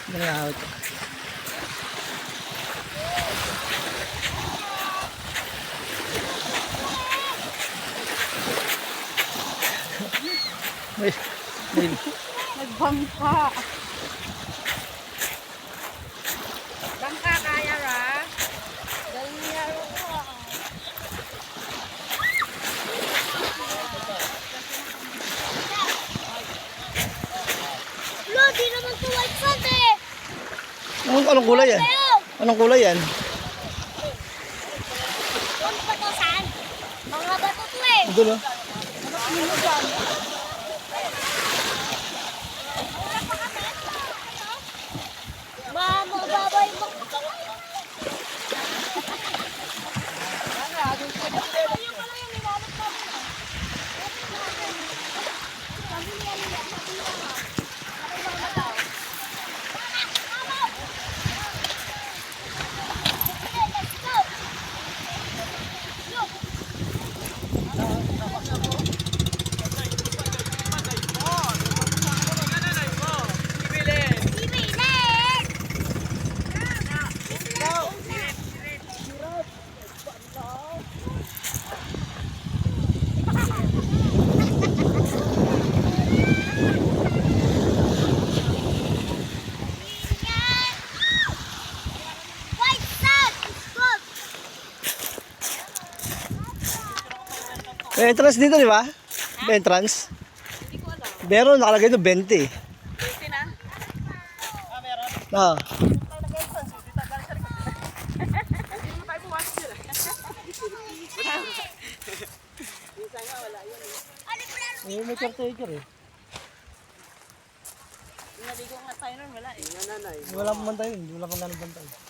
Nangaawit. May nagbangka. Bangka kaya ra? Galing niya ro. Lo, di naman to white sand eh. anong kulay yan? Anong kulay yan? Ano ba to saan? Mga bato to eh. Ito no? Mga baboy mo. May entrance dito, di ba? May entrance. Hindi ko alam. Meron, nakalagay ito 20. 20 na? Ah, meron? Ah. May caretaker eh. Naligo nga tayo nun, wala eh. Wala pang bantay yun. Wala pang ganang bantay.